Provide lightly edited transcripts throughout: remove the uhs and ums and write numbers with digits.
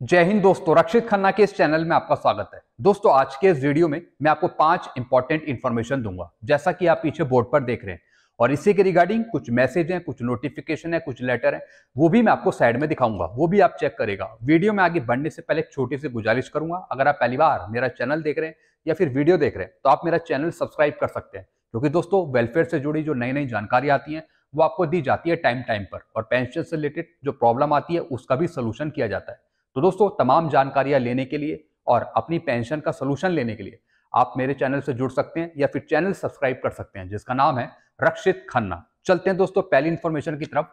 जय हिंद दोस्तों, रक्षित खन्ना के इस चैनल में आपका स्वागत है। दोस्तों, आज के इस वीडियो में मैं आपको 5 इंपॉर्टेंट इंफॉर्मेशन दूंगा, जैसा कि आप पीछे बोर्ड पर देख रहे हैं। और इसी के रिगार्डिंग कुछ मैसेज हैं, कुछ नोटिफिकेशन है, कुछ लेटर है, वो भी मैं आपको साइड में दिखाऊंगा, वो भी आप चेक करेगा। वीडियो में आगे बढ़ने से पहले एक छोटी सी गुजारिश करूंगा, अगर आप पहली बार मेरा चैनल देख रहे हैं या फिर वीडियो देख रहे हैं तो आप मेरा चैनल सब्सक्राइब कर सकते हैं, क्योंकि दोस्तों वेलफेयर से जुड़ी जो नई नई जानकारी आती है वो आपको दी जाती है टाइम टाइम पर, और पेंशन से रिलेटेड जो प्रॉब्लम आती है उसका भी सोल्यूशन किया जाता है। तो दोस्तों, तमाम जानकारियां लेने के लिए और अपनी पेंशन का सोल्यूशन लेने के लिए आप मेरे चैनल से जुड़ सकते हैं या फिर चैनल सब्सक्राइब कर सकते हैं, जिसका नाम है रक्षित खन्ना। चलते हैं दोस्तों पहली इंफॉर्मेशन की तरफ।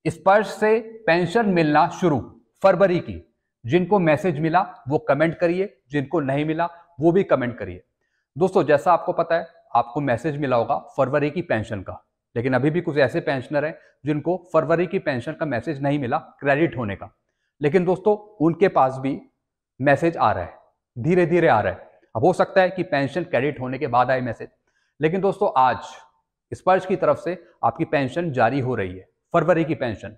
स्पर्श से पेंशन मिलना शुरू फरवरी की। जिनको मैसेज मिला वो कमेंट करिए, जिनको नहीं मिला वो भी कमेंट करिए। दोस्तों, जैसा आपको पता है, आपको मैसेज मिला होगा फरवरी की पेंशन का, लेकिन अभी भी कुछ ऐसे पेंशनर हैं जिनको फरवरी की पेंशन का मैसेज नहीं मिला क्रेडिट होने का। लेकिन दोस्तों, उनके पास भी मैसेज आ रहा है, धीरे धीरे आ रहा है। अब हो सकता है कि पेंशन क्रेडिट होने के बाद आए मैसेज, लेकिन दोस्तों आज स्पर्श की तरफ से आपकी पेंशन जारी हो रही है, फरवरी की पेंशन।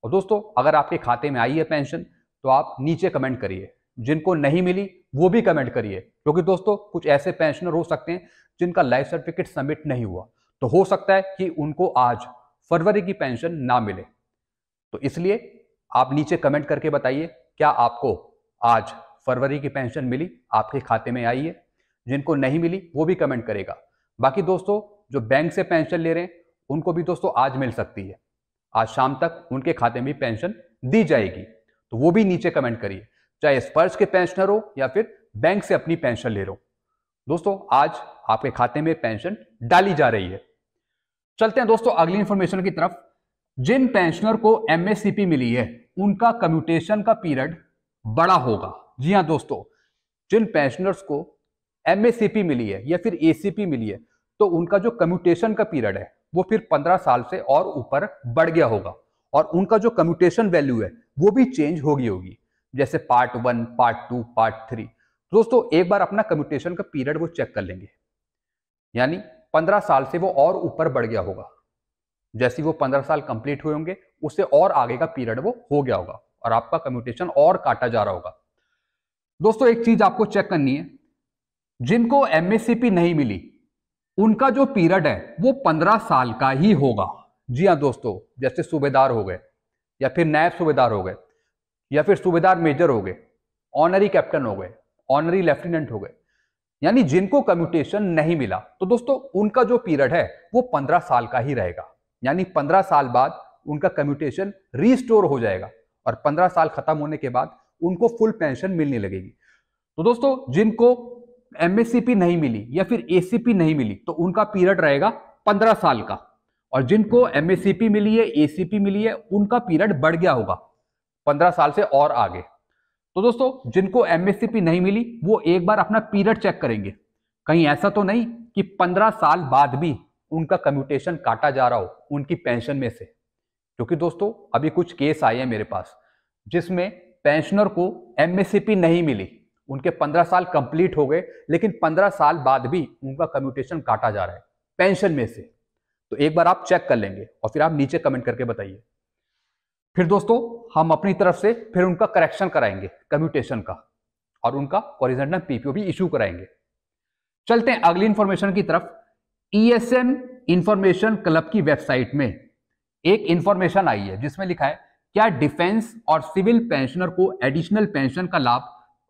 और दोस्तों, अगर आपके खाते में आई है पेंशन तो आप नीचे कमेंट करिए, जिनको नहीं मिली वो भी कमेंट करिए, क्योंकि दोस्तों कुछ ऐसे पेंशनर हो सकते हैं जिनका लाइफ सर्टिफिकेट सबमिट नहीं हुआ, तो हो सकता है कि उनको आज फरवरी की पेंशन ना मिले। तो इसलिए आप नीचे कमेंट करके बताइए, क्या आपको आज फरवरी की पेंशन मिली, आपके खाते में आई है? जिनको नहीं मिली वो भी कमेंट करेगा। बाकी दोस्तों, जो बैंक से पेंशन ले रहे हैं उनको भी दोस्तों आज मिल सकती है, आज शाम तक उनके खाते में पेंशन दी जाएगी, तो वो भी नीचे कमेंट करिए, चाहे स्पर्श के पेंशनर हो या फिर बैंक से अपनी पेंशन ले रहे हो। दोस्तों, आज आपके खाते में पेंशन डाली जा रही है। चलते हैं दोस्तों अगली इंफॉर्मेशन की तरफ। जिन पेंशनर को एमएससीपी मिली है उनका कम्यूटेशन का पीरियड बड़ा होगा। जी हां दोस्तों, जिन पेंशनर्स को एमएससीपी मिली है या फिर एसीपी मिली है तो उनका जो कम्यूटेशन का पीरियड है वो फिर 15 साल से और ऊपर बढ़ गया होगा, और उनका जो कम्यूटेशन वैल्यू है वो भी चेंज होगी, जैसे पार्ट 1, पार्ट 2, पार्ट 3। दोस्तों, एक बार अपना कम्यूटेशन का पीरियड वो चेक कर लेंगे, यानी 15 साल से वो और ऊपर बढ़ गया होगा। जैसे वो 15 साल कंप्लीट हुए होंगे उससे और आगे का पीरियड वो हो गया होगा और आपका कम्यूटेशन और काटा जा रहा होगा। दोस्तों, एक चीज आपको चेक करनी है, जिनको एमएससीपी नहीं मिली उनका जो पीरियड है वो 15 साल का ही होगा। जी हां दोस्तों, जैसे सूबेदार हो गए या फिर नायब सूबेदार हो गए या फिर सूबेदार मेजर हो गए, ऑनरी कैप्टन हो गए, ऑनरी लेफ्टिनेंट हो गए, यानी जिनको कम्यूटेशन नहीं मिला तो दोस्तों उनका जो पीरियड है वो 15 साल का ही रहेगा। यानी 15 साल बाद उनका कम्यूटेशन रीस्टोर हो जाएगा और 15 साल खत्म होने के बाद उनको फुल पेंशन मिलने लगेगी। तो दोस्तों, जिनको एमएससीपी नहीं मिली या फिर एसीपी नहीं मिली तो उनका पीरियड रहेगा 15 साल का, और जिनको एमएससीपी मिली है, एसीपी मिली है, उनका पीरियड बढ़ गया होगा 15 साल से और आगे। तो दोस्तों, जिनको एमएससीपी नहीं मिली वो एक बार अपना पीरियड चेक करेंगे, कहीं ऐसा तो नहीं कि 15 साल बाद भी उनका कम्यूटेशन काटा जा रहा हो उनकी पेंशन में से। क्योंकि दोस्तों, अभी कुछ केस आए हैं मेरे पास जिसमें पेंशनर को एमएससीपी नहीं मिली, उनके 15 साल कंप्लीट हो गए, लेकिन 15 साल बाद भी उनका कम्यूटेशन काटा जा रहा है पेंशन में से। तो एक बार आप चेक कर लेंगे और फिर आप नीचे कमेंट करके बताइए। फिर दोस्तों, हम अपनी तरफ से फिर उनका करेक्शन कराएंगे कम्यूटेशन का, और उनका हॉरिजॉन्टल पीपीओ भी इशू कराएंगे। चलते हैं अगली इंफॉर्मेशन की तरफ। ईएसएम इंफॉर्मेशन क्लब की वेबसाइट में एक इंफॉर्मेशन आई है जिसमें लिखा है, क्या डिफेंस और सिविल पेंशनर को एडिशनल पेंशन का लाभ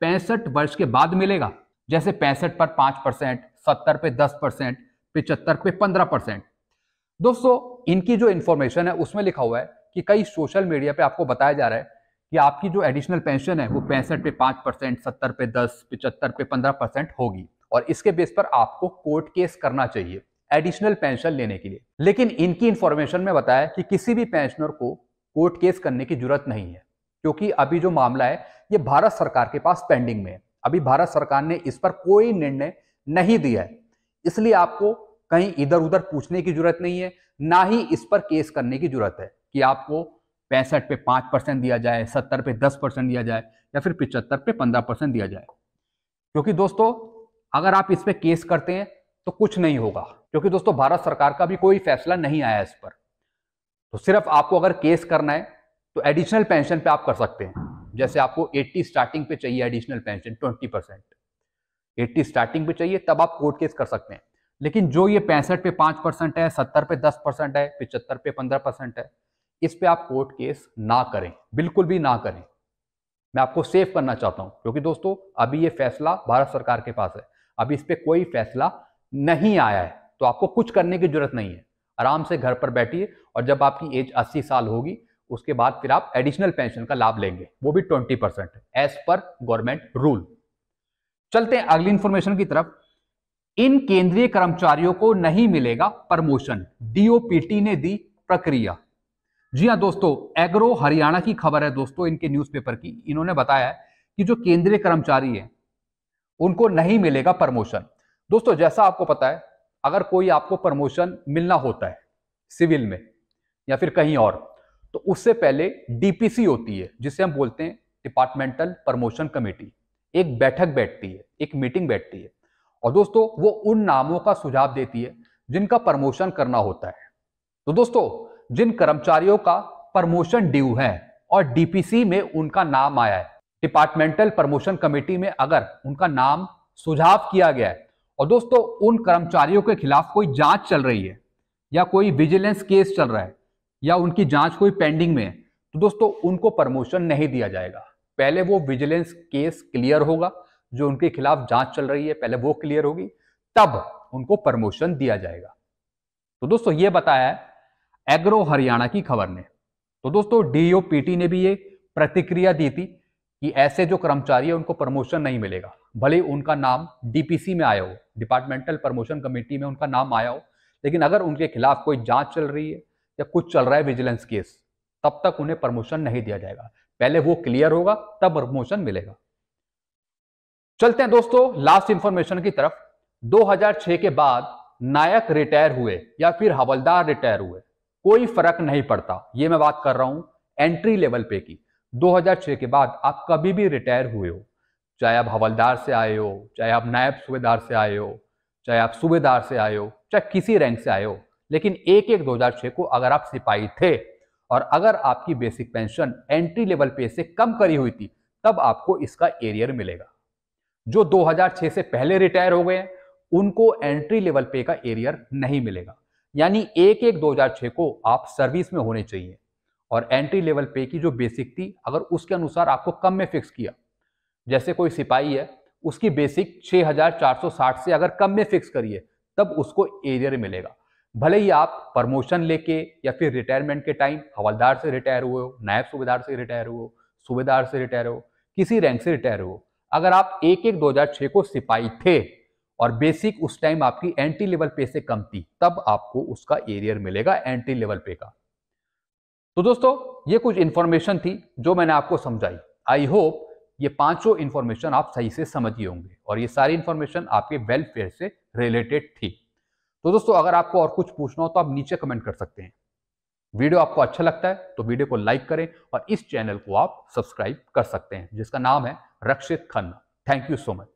65 वर्ष के बाद मिलेगा? जैसे 65 पर 5%, 70 पे 10%, 75 पे 15%। दोस्तों, इनकी जो इंफॉर्मेशन है उसमें लिखा हुआ है कि कई सोशल मीडिया पे आपको बताया जा रहा है कि आपकी जो एडिशनल पेंशन है वो 65 पे 5%, 70 पे 10%, 75 पे 15% होगी, और इसके बेस पर आपको कोर्ट केस करना चाहिए एडिशनल पेंशन लेने के लिए। लेकिन इनकी इंफॉर्मेशन में बताया कि किसी भी पेंशनर को कोर्ट केस करने की जरूरत नहीं है, क्योंकि अभी जो मामला है ये भारत सरकार के पास पेंडिंग में है। अभी भारत सरकार ने इस पर कोई निर्णय नहीं दिया है, इसलिए आपको कहीं इधर उधर पूछने की जरूरत नहीं है, ना ही इस पर केस करने की जरूरत है कि आपको 65 पे 5% दिया जाए, 70 पे 10% दिया जाए या फिर 75 पे 15% दिया जाए। क्योंकि दोस्तों, अगर आप इस पे केस करते हैं तो कुछ नहीं होगा, क्योंकि दोस्तों भारत सरकार का भी कोई फैसला नहीं आया इस पर। तो सिर्फ आपको अगर केस करना है तो एडिशनल पेंशन पे आप कर सकते हैं, जैसे आपको 80 स्टार्टिंग पे चाहिए एडिशनल पेंशन 20%, 80 स्टार्टिंग पे चाहिए तब आप कोर्ट केस कर सकते हैं। लेकिन जो ये 65 पे 5% है, 70 पे 10% है, 75 पे 15% है, इस पे आप कोर्ट केस ना करें, बिल्कुल भी ना करें। मैं आपको सेव करना चाहता हूं, क्योंकि दोस्तों अभी ये फैसला भारत सरकार के पास है, अभी इस पे कोई फैसला नहीं आया है, तो आपको कुछ करने की जरूरत नहीं है। आराम से घर पर बैठिए और जब आपकी एज 80 साल होगी उसके बाद फिर आप एडिशनल पेंशन का लाभ लेंगे, वो भी 20% एज पर गवर्नमेंट रूल। चलते हैं अगली इंफॉर्मेशन की तरफ। इन केंद्रीय कर्मचारियों को नहीं मिलेगा प्रमोशन, डीओपीटी ने दी प्रक्रिया। जी हां दोस्तों, एग्रो हरियाणा की खबर है दोस्तों, इनके न्यूज़पेपर की। इन्होंने बताया है कि जो केंद्रीय कर्मचारी हैं उनको नहीं मिलेगा प्रमोशन। दोस्तों जैसा आपको पता है, अगर कोई आपको प्रमोशन मिलना होता है सिविल में या फिर कहीं और, तो उससे पहले डीपीसी होती है, जिसे हम बोलते हैं डिपार्टमेंटल प्रमोशन कमेटी। एक बैठक बैठती है, एक मीटिंग बैठती है, और दोस्तों वो उन नामों का सुझाव देती है जिनका प्रमोशन करना होता है। तो दोस्तों जिन कर्मचारियों का प्रमोशन ड्यू है और डीपीसी में उनका नाम आया है, डिपार्टमेंटल प्रमोशन कमेटी में अगर उनका नाम सुझाव किया गया है, और दोस्तों उन कर्मचारियों के खिलाफ कोई जांच चल रही है या कोई विजिलेंस केस चल रहा है या उनकी जांच कोई पेंडिंग में है, तो दोस्तों उनको प्रमोशन नहीं दिया जाएगा। पहले वो विजिलेंस केस क्लियर होगा, जो उनके खिलाफ जांच चल रही है पहले वो क्लियर होगी, तब उनको प्रमोशन दिया जाएगा। तो दोस्तों ये बताया है एग्रो हरियाणा की खबर ने। तो दोस्तों डीओपीटी ने भी ये प्रतिक्रिया दी थी कि ऐसे जो कर्मचारी है उनको प्रमोशन नहीं मिलेगा, भले उनका नाम डीपीसी में आया हो, डिपार्टमेंटल प्रमोशन कमेटी में उनका नाम आया हो, लेकिन अगर उनके खिलाफ कोई जांच चल रही है या कुछ चल रहा है विजिलेंस केस, तब तक उन्हें प्रमोशन नहीं दिया जाएगा। पहले वो क्लियर होगा तब प्रमोशन मिलेगा। चलते हैं दोस्तों लास्ट इंफॉर्मेशन की तरफ। 2006 के बाद नायक रिटायर हुए या फिर हवलदार रिटायर हुए, कोई फर्क नहीं पड़ता। ये मैं बात कर रहा हूं एंट्री लेवल पे की। 2006 के बाद आप कभी भी रिटायर हुए हो, चाहे आप हवलदार से आए हो, चाहे आप नायब सूबेदार से आए हो, चाहे आप सूबेदार से आए हो, चाहे किसी रैंक से आए हो, लेकिन 1/1/2006 को अगर आप सिपाही थे और अगर आपकी बेसिक पेंशन एंट्री लेवल पे से कम करी हुई थी, तब आपको इसका एरियर मिलेगा। जो 2006 से पहले रिटायर हो गए हैं उनको एंट्री लेवल पे का एरियर नहीं मिलेगा। यानी 1/1/2006 को आप सर्विस में होने चाहिए और एंट्री लेवल पे की जो बेसिक थी अगर उसके अनुसार आपको कम में फिक्स किया, जैसे कोई सिपाही है उसकी बेसिक 6460 से अगर कम में फिक्स करिए, तब उसको एरियर मिलेगा। भले ही आप प्रमोशन लेके या फिर रिटायरमेंट के टाइम हवलदार से रिटायर हुए हो, नायब सूबेदार से रिटायर हुए हो, सूबेदार से रिटायर हो, किसी रैंक से रिटायर हो, अगर आप 1/1/2006 को सिपाही थे और बेसिक उस टाइम आपकी एंट्री लेवल पे से कम थी, तब आपको उसका एरियर मिलेगा एंट्री लेवल पे का। तो दोस्तों ये कुछ इंफॉर्मेशन थी जो मैंने आपको समझाई। आई होप ये पांचों इंफॉर्मेशन आप सही से समझिए होंगे और ये सारी इंफॉर्मेशन आपके वेलफेयर से रिलेटेड थी। तो दोस्तों अगर आपको और कुछ पूछना हो तो आप नीचे कमेंट कर सकते हैं। वीडियो आपको अच्छा लगता है तो वीडियो को लाइक करें और इस चैनल को आप सब्सक्राइब कर सकते हैं, जिसका नाम है Rakshit Khanna. Thank you so much.